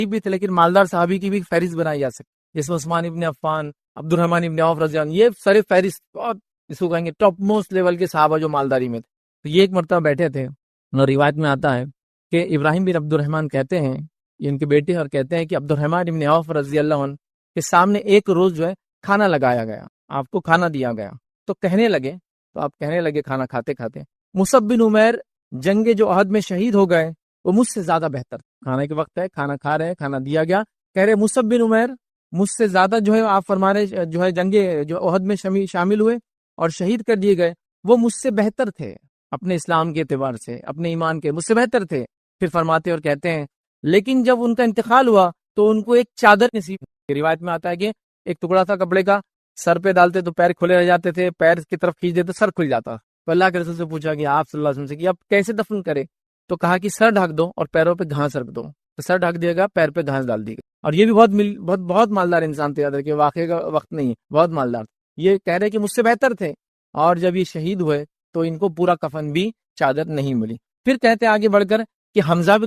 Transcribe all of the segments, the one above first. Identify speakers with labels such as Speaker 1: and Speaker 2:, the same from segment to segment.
Speaker 1: بھی تھے لیکن مالدار صحابی کی بھی فہرست بنائی جا سکتی، جس میں عثمان ابن عفان، عبد الرحمن ابن عوف رضی اللہ عنہ، یہ سر فہرست بہت اس کو کہیں گے ٹاپ موسٹ لیول کے صحابہ جو مالداری میں تھے. تو یہ ایک مرتبہ بیٹھے تھے اور روایت میں آتا ہے کہ ابراہیم بن عبد الرحمن کہتے ہیں، یہ ان کے بیٹے، اور کہتے ہیں کہ عبد الرحمن ابن عوف رضی اللہ عنہ کے سامنے ایک روز جو ہے کھانا لگایا گیا، آپ کو کھانا دیا گیا، تو کہنے لگے کھانا کھاتے کھاتے، مصعب بن عمیر جنگ جو احد میں شہید ہو گئے وہ مجھ سے زیادہ بہتر. کھانے کے وقت ہے، کھانا کھا رہے ہیں، کھانا دیا گیا، کہہ رہے مصعب بن عمیر مجھ سے زیادہ جو ہے آپ فرما رہے جو ہے جنگ جو احد میں شامل ہوئے اور شہید کر دیے گئے، وہ مجھ سے بہتر تھے اپنے اسلام کے اعتبار سے، اپنے ایمان کے، مجھ سے بہتر تھے. پھر فرماتے اور کہتے ہیں لیکن جب ان کا انتقال ہوا تو ان کو ایک چادر نصیب. روایت میں آتا ہے کہ ایک ٹکڑا تھا کپڑے کا، سر پہ ڈالتے تو پیر کھلے رہ جاتے تھے، پیر کی طرف کھینچ دیتے سر کھل جاتا. تو اللہ کے رسول سے پوچھا کہ آپ صلی اللہ علیہ وسلم سے کہ اب کیسے دفن کرے؟ تو کہا کہ سر ڈھک دو اور پیروں پہ گھاس رکھ دو. تو سر ڈھک دیا گا، پیر پہ گھاس ڈال دی گئی. اور یہ بھی بہت مالدار انسان تھے، یاد رکھیے واقعے کا وقت نہیں، بہت مالدار. یہ کہہ رہے کہ مجھ سے بہتر تھے، اور جب یہ شہید ہوئے تو ان کو پورا کفن بھی چادر نہیں ملی. پھر کہتے آگے بڑھ کر کہ حمزہ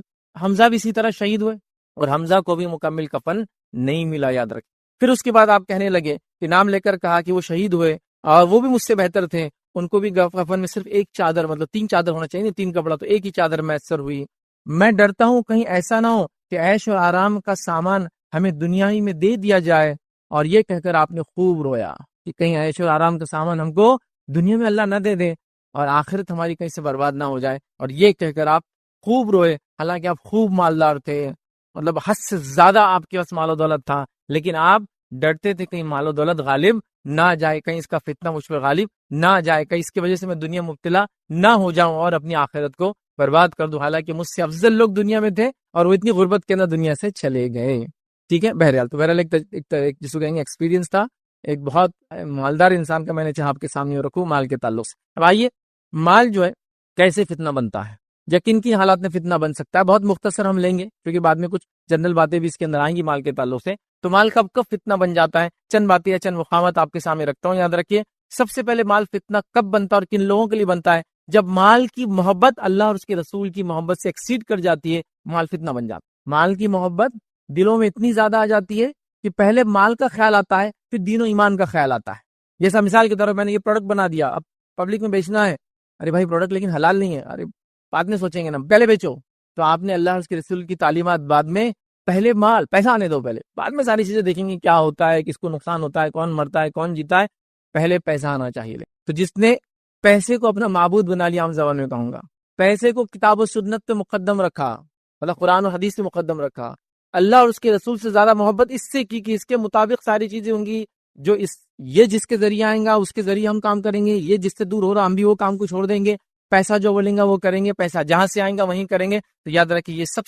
Speaker 1: بھی اسی طرح شہید ہوئے اور حمزہ کو بھی مکمل کفن نہیں ملا، یاد رکھیں. پھر اس کے بعد آپ کہنے لگے کہ نام لے کر کہا کہ وہ شہید ہوئے اور وہ بھی مجھ سے بہتر تھے، ان کو بھی کفن میں صرف ایک چادر، مطلب 3 چادر ہونا چاہیے، 3 کپڑا، تو ایک ہی چادر میسر ہوئی. میں ڈرتا ہوں کہیں ایسا نہ ہو کہ عیش و آرام کا سامان ہمیں دنیا ہی میں دے دیا جائے. اور یہ کہہ کر آپ نے خوب رویا کہ کہیں عیش و آرام کا سامان ہم کو دنیا میں اللہ نہ دے دے اور آخرت ہماری کہیں سے برباد نہ ہو جائے. اور یہ کہہ کر آپ خوب روئے، حالانکہ آپ خوب مالدار تھے، مطلب حد سے زیادہ آپ کے پاس مال و دولت تھا، لیکن آپ ڈرتے تھے کہیں مال و دولت غالب نہ جائے، کہیں اس کا فتنہ مجھ پر غالب نہ جائے، کہیں اس کی وجہ سے میں دنیا مبتلا نہ ہو جاؤں اور اپنی آخرت کو برباد کر دوں. حالانکہ مجھ سے افضل لوگ دنیا میں تھے اور وہ اتنی غربت کے اندر دنیا سے چلے گئے. ٹھیک ہے، بہرحال ایک جس کو کہیں گے ایکسپیرینس تھا، ایک بہت مالدار انسان کا میں نے چاہا آپ کے سامنے رکھوں مال کے تعلق سے. اب آئیے، مال جو ہے کیسے فتنہ بنتا ہے، یا کن کی حالات میں فتنہ بن سکتا ہے. بہت مختصر ہم لیں گے کیونکہ بعد میں کچھ جنرل باتیں بھی اس کے اندر آئیں گی مال کے تعلق سے. تو مال کب فتنہ بن جاتا ہے، چند باتیں یا چند مقامات آپ کے سامنے رکھتا ہوں، یاد رکھیے. سب سے پہلے مال فتنہ کب بنتا ہے اور کن لوگوں کے لیے بنتا ہے؟ جب مال کی محبت اللہ اور اس کے رسول کی محبت سے ایکسیڈ کر جاتی ہے، مال فتنہ بن جاتا ہے. مال کی محبت دلوں میں اتنی زیادہ آ جاتی ہے کہ پہلے مال کا خیال آتا ہے، پھر دین و ایمان کا خیال آتا ہے. جیسا مثال کے طور پر میں نے یہ پروڈکٹ بنا دیا، اب پبلک میں بیچنا ہے، ارے بھائی پروڈکٹ لیکن حلال نہیں ہے، ارے بعد میں سوچیں گے نا، پہلے بیچو. تو آپ نے اللہ اور اس کے رسول کی تعلیمات بعد میں، پہلے مال پیسہ آنے دو، پہلے بعد میں ساری چیزیں دیکھیں گے کیا ہوتا ہے، کس کو نقصان ہوتا ہے، کون مرتا ہے، کون جیتا ہے، پہلے پیسہ آنا چاہیے. تو جس نے پیسے کو اپنا معبود بنا لیا، عام زبان میں کہوں گا، پیسے کو کتاب و سنت پہ مقدم رکھا، مطلب قرآن و حدیث پہ مقدم رکھا، اللہ اور اس کے رسول سے زیادہ محبت اس سے کی کہ اس کے مطابق ساری چیزیں ہوں گی، جو یہ جس کے ذریعے آئیں گا اس کے ذریعے ہم کام کریں گے، یہ جس سے دور ہو رہا ہم بھی وہ کام کو چھوڑ دیں گے، پیسہ جو بولیں گا وہ کریں گے، پیسہ جہاں سے آئیں گا وہیں کریں گے. تو یاد رکھیے یہ سب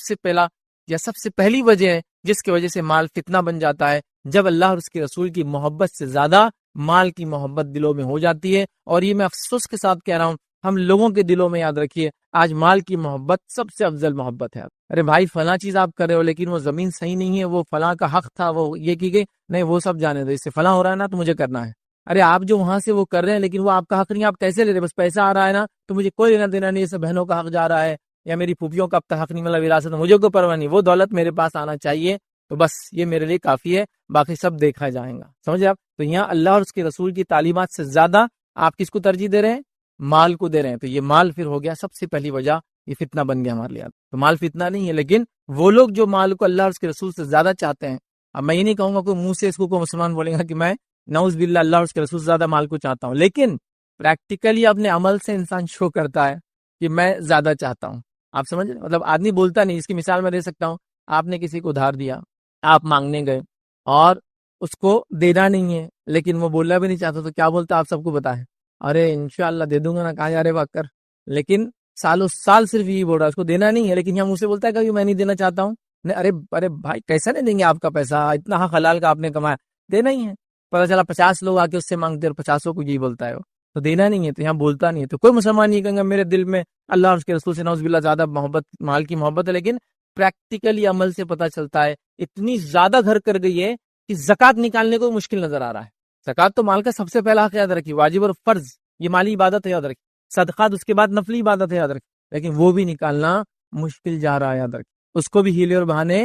Speaker 1: سے پہلی وجہ ہے جس کی وجہ سے مال فتنہ بن جاتا ہے، جب اللہ اور اس کے رسول کی محبت سے زیادہ مال کی محبت دلوں میں ہو جاتی ہے. اور یہ میں افسوس کے ساتھ کہہ رہا ہوں، ہم لوگوں کے دلوں میں، یاد رکھیے، آج مال کی محبت سب سے افضل محبت ہے. ارے بھائی فلاں چیز آپ کر رہے ہو لیکن وہ زمین صحیح نہیں ہے، وہ فلاں کا حق تھا، وہ یہ کی گئی نہیں، وہ سب جانے دو، اس سے فلاں ہو رہا ہے نا تو مجھے کرنا ہے. ارے آپ جو وہاں سے وہ کر رہے ہیں لیکن وہ آپ کا حق نہیں، آپ کیسے لے رہے؟ بس پیسہ آ رہا ہے نا تو مجھے کوئی لینا دینا نہیں، اسے بہنوں کا حق جا رہا ہے یا میری پھوپھیوں کا اب تک حق نہیں ملا وراثت، مجھے کوئی پرواہ نہیں، وہ دولت میرے پاس آنا چاہیے، تو بس یہ میرے لیے کافی ہے، باقی سب دیکھا جائے گا. سمجھے آپ؟ تو یہاں اللہ اور اس کے رسول کی تعلیمات سے زیادہ آپ کس کو ترجیح دے رہے ہیں؟ مال کو دے رہے ہیں. تو یہ مال پھر ہو گیا سب سے پہلی وجہ، یہ فتنہ بن گیا ہمارے لیے. تو مال فتنہ نہیں ہے، لیکن وہ لوگ جو مال کو اللہ اور اس کے رسول سے زیادہ چاہتے ہیں. اب میں یہ نہیں کہوں گا کوئی منہ سے اس کو کوئی مسلمان بولے گا کہ میں نعوذ باللہ اللہ اور اس کے رسول سے زیادہ مال کو چاہتا ہوں، لیکن پریکٹیکلی اپنے عمل سے انسان شو کرتا ہے کہ میں زیادہ چاہتا ہوں. آپ سمجھ رہے؟ مطلب آدمی بولتا نہیں. اس کی مثال میں دے سکتا ہوں، آپ نے کسی کو ادھار دیا، آپ مانگنے گئے اور اس کو دینا نہیں ہے، لیکن وہ بولنا بھی نہیں چاہتا، تو کیا بولتا آپ سب کو بتائیں؟ ارے انشاءاللہ دے دوں گا نا، کہاں جا رہے بات کر. لیکن سالوں سال صرف یہی بول رہا ہے، اس کو دینا نہیں ہے، لیکن یہاں منہ سے بولتا ہے کہ میں نہیں دینا چاہتا ہوں. ارے بھائی کیسا نہیں دیں گے آپ کا پیسہ، اتنا حق حلال کا آپ نے کمایا، دینا ہی ہے. پتہ چلا 50 لوگ آ کے اس سے مانگتے اور 50 کو یہی بولتا ہے وہ، تو دینا نہیں ہے، تو یہاں بولتا نہیں ہے. تو کوئی مسلمان نہیں کہے گا میرے دل میں اللہ اور اس کے رسول سے نعوذ باللہ زیادہ محبت، مال کی محبت ہے، لیکن پریکٹیکلی عمل سے پتہ چلتا ہے اتنی زیادہ گھر کر گئی ہے کہ زکوٰۃ نکالنے کو مشکل نظر آ رہا ہے. زکوٰۃ تو مال کا سب سے پہلا حق، یاد رکھیے، واجب اور فرض، یہ مالی عبادت ہے، یاد رکھیے. صدقات اس کے بعد نفلی عبادت ہے، یاد رکھیے، لیکن وہ بھی نکالنا مشکل جا رہا ہے، یاد رکھیے. اس کو بھی ہیلے اور بہانے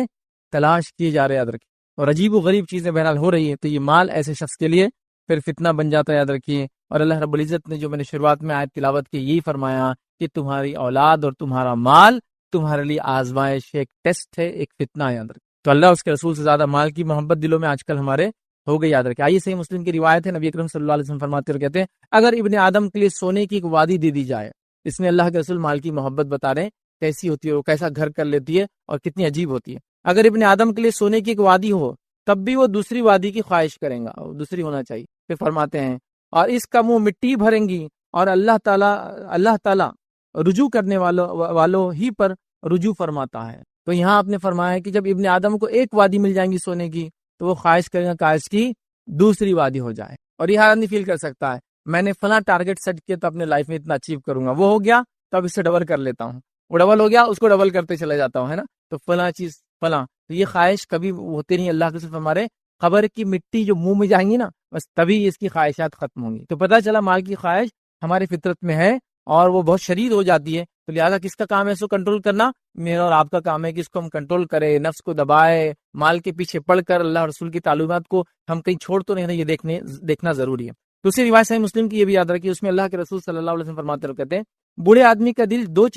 Speaker 1: تلاش کیے جا رہے یاد رکھیے، اور عجیب و غریب چیزیں بہرحال ہو رہی ہیں، تو یہ مال ایسے شخص کے لیے پھر فتنہ بن جاتا ہے یاد رکھیے۔ اور اللہ رب العزت نے جو میں نے شروعات میں آیت تلاوت کی یہی فرمایا کہ تمہاری اولاد اور تمہارا مال تمہارے لیے آزمائش، ایک ٹیسٹ ہے، ایک فتنہ ہے یاد رکھیے۔ تو اللہ اس کے رسول سے زیادہ مال کی محبت دلوں میں آج کل ہمارے ہو گئی یاد رکھے۔ آئیے صحیح مسلم کی روایت ہے، نبی اکرم صلی اللہ علیہ وسلم فرماتے اور کہتے ہیں اگر ابن آدم کے لیے سونے کی ایک وادی دے دی جائے، اس میں اللہ کے رسول مال کی محبت بتا رہے ہیں کیسی ہوتی ہے، وہ کیسا گھر کر لیتی ہے اور کتنی عجیب ہوتی ہے۔ اگر ابن آدم کے لیے سونے کی ایک وادی ہو تب بھی وہ دوسری وادی کی خواہش کریں گا، دوسری ہونا چاہیے۔ پھر فرماتے ہیں اور اس کا منہ مٹی بھریں گی، اور اللہ تعالیٰ رجوع کرنے والوں ہی پر رجوع فرماتا ہے۔ تو یہاں آپ نے فرمایا کہ جب ابن آدم کو ایک وادی مل جائیں گی سونے کی تو وہ خواہش کرے گا کاش کی دوسری وادی ہو جائے۔ اور یہ ہر آدمی فیل کر سکتا ہے، میں نے فلاں ٹارگٹ سیٹ کیا تو اپنے لائف میں اتنا اچیو کروں گا، وہ ہو گیا تو اب اس سے ڈبل کر لیتا ہوں، وہ ڈبل ہو گیا اس کو ڈبل کرتے چلے جاتا ہوں، ہے نا، تو فلاں چیز فلاں، تو یہ خواہش کبھی ہوتے نہیں۔ اللہ کے صرف ہمارے خبر کی مٹی جو منہ میں جائیں گی نا بس تبھی اس کی خواہشات ختم ہوں گی۔ تو پتہ چلا مال کی خواہش ہماری فطرت میں ہے اور وہ بہت شدید ہو جاتی ہے، تو لہٰذا کس کا کام ہے اس کو کنٹرول کرنا؟ میرا اور آپ کا کام ہے کہ اس کو ہم کنٹرول کرے، نفس کو دبائے، مال کے پیچھے پڑھ کر اللہ اور رسول کی تعلیمات کو ہم کہیں چھوڑ تو نہیں، یہ دیکھنا ضروری ہے۔ دوسری روایت صحیح مسلم کی یہ بھی یاد رکھیے، اس میں اللہ کے رسول صلی اللہ علیہ وسلم فرماتے اور کہتے ہیں بوڑھے آدمی کا دل دو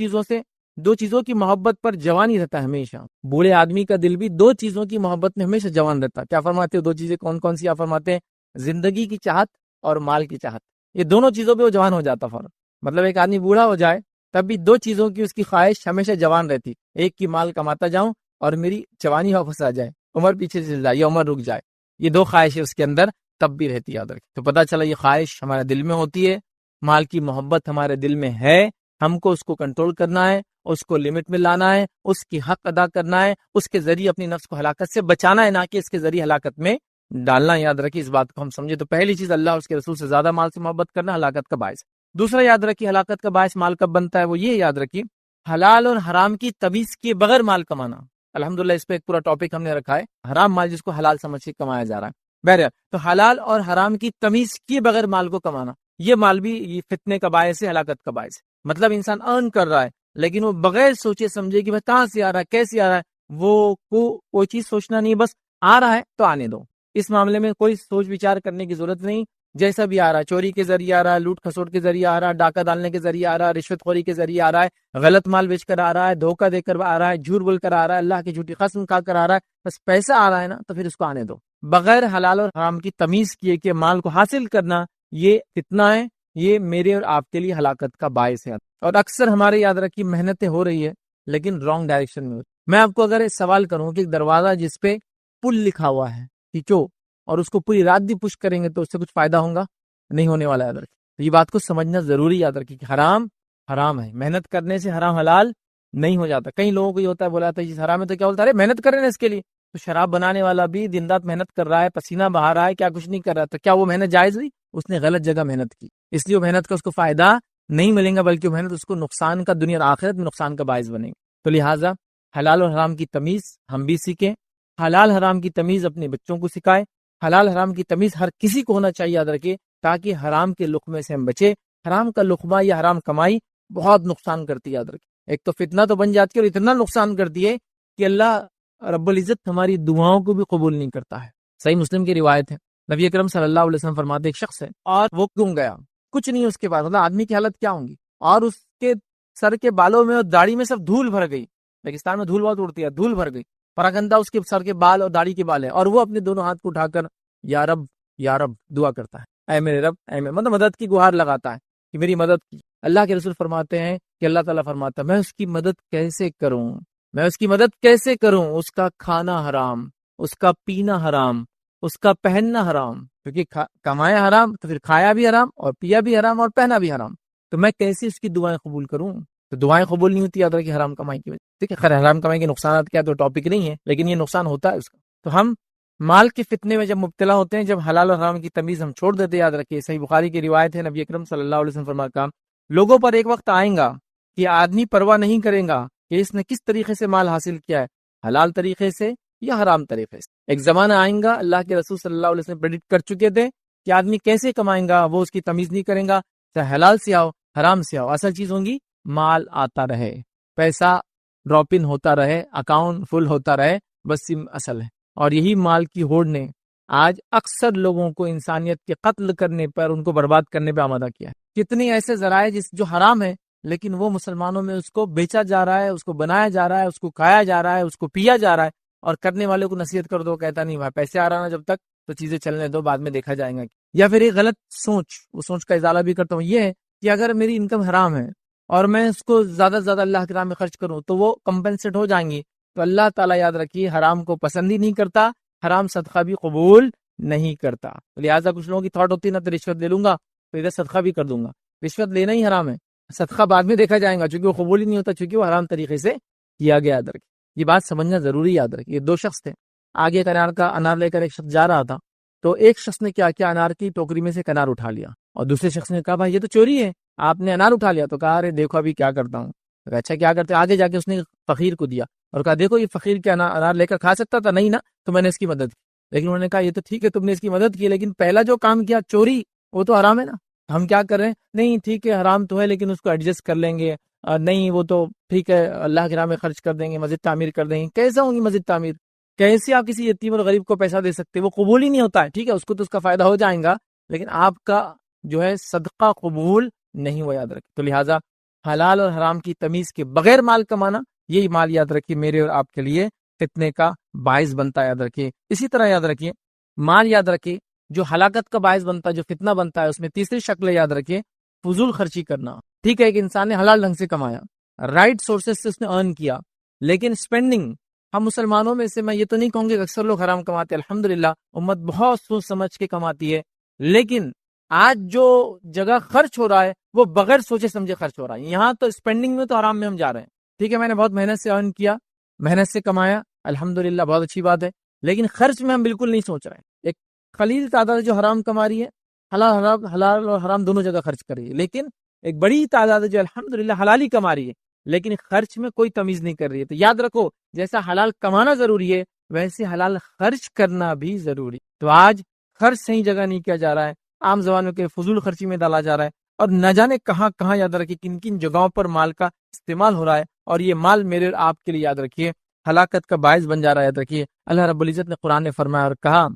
Speaker 1: چیزوں کی محبت پر جوان ہی رہتا ہے ہمیشہ۔ بوڑھے آدمی کا دل بھی دو چیزوں کی محبت میں ہمیشہ جوان رہتا ہے۔ کیا فرماتے ہو؟ دو چیزیں کون کون سی آپ فرماتے ہیں؟ زندگی کی چاہت اور مال کی چاہت، یہ دونوں چیزوں پہ وہ جوان ہو جاتا فوراً۔ مطلب ایک آدمی بوڑھا ہو جائے تب بھی دو چیزوں کی اس کی خواہش ہمیشہ جوان رہتی، ایک کی مال کماتا جاؤں اور میری جوانی واپس آ جائے، عمر پیچھے چل جائے یا عمر رک جائے، یہ دو خواہشیں اس کے اندر تب بھی رہتی یاد رکھیں۔ تو پتہ چلا یہ خواہش ہمارے دل میں ہوتی ہے، مال کی محبت ہمارے دل میں ہے، ہم کو اس کو کنٹرول کرنا ہے، اس کو لمٹ میں لانا ہے، اس کی حق ادا کرنا ہے، اس کے ذریعے اپنی نفس کو ہلاکت سے بچانا ہے، نہ کہ اس کے ذریعے ہلاکت میں ڈالنا۔ یاد رکھیے اس بات کو ہم سمجھے تو پہلی چیز اللہ اور اس کے رسول سے زیادہ مال سے محبت کرنا ہلاکت کا باعث۔ دوسرا یاد رکھیے ہلاکت کا باعث مال کب بنتا ہے، وہ یہ یاد رکھیے حلال اور حرام کی تمیز کیے بغیر مال کمانا۔ الحمدللہ اس پہ ایک پورا ٹاپک ہم نے رکھا ہے، حرام مال جس کو حلال سمجھ کے کمایا جا رہا ہے۔ بہرحال تو حلال اور حرام کی تمیز کیے بغیر مال کو کمانا، یہ مال بھی یہ فتنے کا باعث ہے، ہلاکت کا باعث ہے۔ مطلب انسان ارن کر رہا ہے لیکن وہ بغیر سوچے سمجھے کہ کہاں سے آ رہا ہے، کیسے آ رہا ہے، وہ کوئی چیز سوچنا نہیں، بس آ رہا ہے تو آنے دو۔ اس معاملے میں کوئی سوچ وچار کرنے کی ضرورت نہیں، جیسا بھی آ رہا ہے، چوری کے ذریعے آ رہا ہے، لوٹ کھسوٹ کے ذریعے آ رہا ہے، ڈاکہ ڈالنے کے ذریعے آ رہا ہے، رشوت خوری کے ذریعے آ رہا ہے، غلط مال بیچ کر آ رہا ہے، دھوکہ دے کر آ رہا ہے، جھوٹ بول کر آ رہا ہے، اللہ کی جھوٹی قسم کھا کر آ رہا ہے، بس پیسہ آ رہا ہے نا تو پھر اس کو آنے دو۔ بغیر حلال اور حرام کی تمیز کیے کہ مال کو حاصل کرنا یہ فتنہ ہے، یہ میرے اور آپ کے لیے ہلاکت کا باعث ہے۔ اور اکثر ہمارے یاد رکھیے محنتیں ہو رہی ہے لیکن رانگ ڈائریکشن میں ہوتی۔ میں آپ کو اگر سوال کروں کہ ایک دروازہ جس پہ پل لکھا ہوا ہے کھینچو اور اس کو پوری رات بھی پش کریں گے تو اس سے کچھ فائدہ ہوگا نہیں ہونے والا، یاد رکھیں۔ تو یہ بات کو سمجھنا ضروری یاد رکھیں کہ حرام حرام ہے، محنت کرنے سے حرام حلال نہیں ہو جاتا۔ کئی لوگوں کو یہ ہوتا ہے بولا تھا جس حرام ہے تو کیا بولتا ہے ارے محنت کر رہے ہیں اس کے لیے، تو شراب بنانے والا بھی دن رات محنت کر رہا ہے، پسینہ بہا رہا ہے، کیا کچھ نہیں کر رہا، تو کیا وہ محنت جائز ہوئی؟ اس نے غلط جگہ محنت کی، اس لیے وہ محنت کا اس کو فائدہ نہیں ملے گا، بلکہ محنت اس کو نقصان کا دنیا اور آخرت میں نقصان کا باعث بنے گی۔ تو لہٰذا حلال اور حرام کی تمیز ہم بھی سیکھیں، حلال حرام کی تمیز اپنے بچوں کو سکھائیں، حلال حرام کی تمیز ہر کسی کو ہونا چاہیے یاد رکھے، تاکہ حرام کے لقمے سے ہم بچے۔ حرام کا لقمہ یا حرام کمائی بہت نقصان کرتی ہے یاد رکھے، ایک تو فتنہ تو بن جاتی ہے اور اتنا نقصان کرتی ہے کہ اللہ رب العزت ہماری دعاؤں کو بھی قبول نہیں کرتا ہے۔ صحیح مسلم کی روایت ہے، نبی اکرم صلی اللہ علیہ وسلم فرماتے ایک شخص ہے اور وہ گم گیا، کچھ نہیں اس کے پاس، مطلب آدمی کی حالت کیا ہوں گی، اور اس کے سر کے بالوں میں اور داڑھی میں سب دھول بھر گئی، پاکستان میں دھول بہت اڑتی ہے، دھول بھر گئی، پراگندہ اس کے سر کے بال اور داڑھی کے بال ہے، اور وہ اپنے دونوں ہاتھ کو اٹھا کر یا رب دعا کرتا ہے، اے میرے رب، مطلب مدد کی گہار لگاتا ہے کہ میری مدد کی۔ اللہ کے رسول فرماتے ہیں کہ اللہ تعالیٰ فرماتا ہے میں اس کی مدد کیسے کروں، میں اس کی مدد کیسے کروں، اس کا کھانا حرام، اس کا پینا حرام، اس کا پہننا حرام، کیونکہ کمایا حرام تو پھر کھایا بھی حرام اور پیا بھی حرام اور پہنا بھی حرام، تو میں کیسے اس کی دعائیں قبول کروں؟ تو دعائیں قبول نہیں ہوتی یاد رکھیے حرام کمائی کی وجہ سے۔ ٹھیک ہے، خیر حرام کمائی کے نقصانات کیا تو ٹاپک نہیں ہے، لیکن یہ نقصان ہوتا ہے اس کا۔ تو ہم مال کے فتنے میں جب مبتلا ہوتے ہیں، جب حلال اور حرام کی تمیز ہم چھوڑ دیتے، یاد رکھیے صحیح بخاری کی روایت ہے، نبی اکرم صلی اللہ علیہ وسلم فرمایا لوگوں پر ایک وقت آئیں گا کہ آدمی پرواہ نہیں کرے گا کہ اس نے کس طریقے سے مال حاصل کیا ہے، حلال طریقے سے یا حرام طریقے سے۔ ایک زمانہ آئیں گا، اللہ کے رسول صلی اللہ علیہ وسلم پریڈکٹ کر چکے تھے کہ آدمی کیسے کمائیں گا، وہ اس کی تمیز نہیں کرے گا، چاہے حلال سے آؤ حرام سے آؤ، اصل چیز ہوں گی مال آتا رہے، پیسہ ڈراپ ان ہوتا رہے، اکاؤنٹ فل ہوتا رہے، بس یہ اصل ہے. اور یہی مال کی ہوڑ نے آج اکثر لوگوں کو انسانیت کے قتل کرنے پر، ان کو برباد کرنے پہ آمادہ کیا ہے. کتنی ایسے ذرائع جو حرام ہے لیکن وہ مسلمانوں میں اس کو بیچا جا رہا ہے، اس کو بنایا جا رہا ہے، اس کو کھایا جا رہا ہے، اس کو پیا جا رہا ہے. اور کرنے والے کو نصیحت کر دو، کہتا نہیں بھائی پیسے آ رہا نا جب تک تو چیزیں چلنے دو، بعد میں دیکھا جائے گا. یا پھر ایک غلط سوچ، اس سوچ کا ازالہ بھی کرتا ہوں، یہ ہے کہ اگر میری انکم حرام ہے اور میں اس کو زیادہ سے زیادہ اللہ کے راہ میں خرچ کروں تو وہ کمپنسیٹ ہو جائیں گی. تو اللہ تعالیٰ یاد رکھیے حرام کو پسند ہی نہیں کرتا، حرام صدقہ بھی قبول نہیں کرتا. لہٰذا کچھ لوگوں کی تھاٹ ہوتی ہے نا، تو رشوت لے لوں گا تو ادھر صدقہ بھی کر دوں گا. رشوت لینا ہی حرام ہے، صدقہ بعد میں دیکھا جائے گا، چونکہ وہ قبول ہی نہیں ہوتا، چونکہ وہ حرام طریقے سے کیا گیا. یاد رکھیے یہ بات سمجھنا ضروری. یاد رکھیے دو شخص تھے، آگے ایک انار لے کر ایک شخص جا رہا تھا. تو ایک شخص نے کیا کیا، انار کی ٹوکری میں سے ایک انار اٹھا لیا، اور دوسرے شخص نے کہا بھائی یہ تو چوری ہے، آپ نے انار اٹھا لیا. تو کہا ارے دیکھو ابھی کیا کرتا ہوں. اچھا کیا کرتے؟ آگے جا کے اس نے فقیر کو دیا اور کہا دیکھو یہ فقیر کے انار لے کر کھا سکتا تھا نہیں نا، تو میں نے اس کی مدد کی. لیکن انہوں نے کہا یہ تو ٹھیک ہے تم نے اس کی مدد کی، لیکن پہلا جو کام کیا چوری، وہ تو حرام ہے نا. ہم کیا کر رہے ہیں؟ نہیں ٹھیک ہے حرام تو ہے لیکن اس کو ایڈجسٹ کر لیں گے، نہیں وہ تو ٹھیک ہے اللہ کے راہ میں خرچ کر دیں گے، مسجد تعمیر کر دیں گے. کیسا ہوں گی مسجد تعمیر؟ کیسے آپ کسی یتیم اور غریب کو پیسہ دے سکتے؟ وہ قبول ہی نہیں ہوتا ہے. ٹھیک ہے اس کو تو اس کا فائدہ ہو جائے گا، لیکن آپ کا جو ہے صدقہ قبول نہیں ہوا. یاد رکھیں. تو لہٰذا حلال اور حرام کی تمیز کے بغیر مال کمانا، یہی مال یاد رکھیے میرے اور آپ کے لیے فتنے کا باعث بنتا ہے. یاد رکھیے. اسی طرح یاد رکھیے مال یاد رکھیے جو ہلاکت کا باعث بنتا ہے، جو فتنہ بنتا ہے، اس میں تیسری شکل یاد رکھیے فضول خرچی کرنا. ٹھیک ہے ایک انسان نے حلال ڈھنگ سے کمایا، رائٹ سورسز سے اس نے ارن کیا، لیکن اسپینڈنگ، ہم مسلمانوں میں سے میں یہ تو نہیں کہوں گے کہ اکثر لوگ حرام کماتے ہیں، الحمدللہ امت بہت سوچ سمجھ کے کماتی ہے، لیکن آج جو جگہ خرچ ہو رہا ہے وہ بغیر سوچے سمجھے خرچ ہو رہا ہے. یہاں تو اسپینڈنگ میں تو حرام میں ہم جا رہے ہیں. ٹھیک ہے میں نے بہت محنت سے ارن کیا، محنت سے کمایا، الحمدللہ بہت اچھی بات ہے، لیکن خرچ میں ہم بالکل نہیں سوچ رہے ہیں. ایک قلیل تعداد جو حرام کما رہی ہے، حلال اور حرام دونوں جگہ خرچ کر رہی ہے، لیکن ایک بڑی تعداد جو الحمدللہ حلال ہی کما رہی ہے لیکن خرچ میں کوئی تمیز نہیں کر رہی ہے. تو یاد رکھو جیسا حلال کمانا ضروری ہے ویسے حلال خرچ کرنا بھی ضروری. تو آج خرچ صحیح جگہ نہیں کیا جا رہا ہے، عام زبانوں کے فضول خرچی میں ڈالا جا رہا ہے، اور نہ جانے کہاں کہاں یاد رکھیے کن کن جگہوں پر مال کا استعمال ہو رہا ہے، اور یہ مال میرے اور آپ کے لیے یاد رکھیے ہلاکت کا باعث بن جا رہا ہے. یاد رکھیے اللہ رب العزت نے قرآن میں فرمایا اور کہا،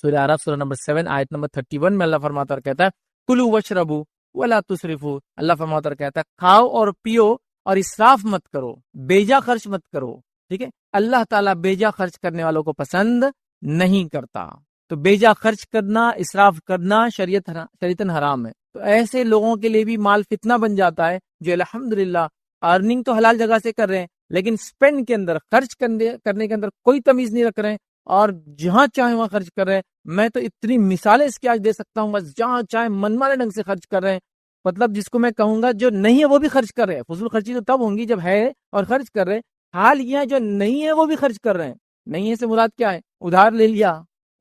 Speaker 1: سورہ اعراف سورہ نمبر 7 آیت نمبر 31 میں اللہ فرماتا اور کہتا ہے کلوا واشربوا ولا تسرفوا. اللہ فرماتا اور کہتا ہے کھاؤ اور پیو اور اسراف مت کرو، بیجا خرچ مت کرو. ٹھیک ہے اللہ تعالیٰ بیجا خرچ کرنے والوں کو پسند نہیں کرتا. تو بیجا خرچ کرنا، اسراف کرنا شریعتاً حرام ہے. تو ایسے لوگوں کے لیے بھی مال فتنہ بن جاتا ہے جو الحمدللہ ارننگ تو حلال جگہ سے کر رہے ہیں لیکن سپینڈ کے اندر، خرچ کرنے کے اندر کوئی تمیز نہیں رکھ رہے ہیں، اور جہاں چاہے وہاں خرچ کر رہے ہیں. میں تو اتنی مثالیں اس کی آج دے سکتا ہوں، بس جہاں چاہے من مانے ڈھنگ سے خرچ کر رہے ہیں. مطلب جس کو میں کہوں گا جو نہیں ہے وہ بھی خرچ کر رہے ہیں. فضول خرچی تو تب ہوں گی جب ہے اور خرچ کر رہے ہیں. حال یہ ہے جو نہیں ہے وہ بھی خرچ کر رہے ہیں. نہیں ہے سے مراد کیا ہے؟ ادھار لے لیا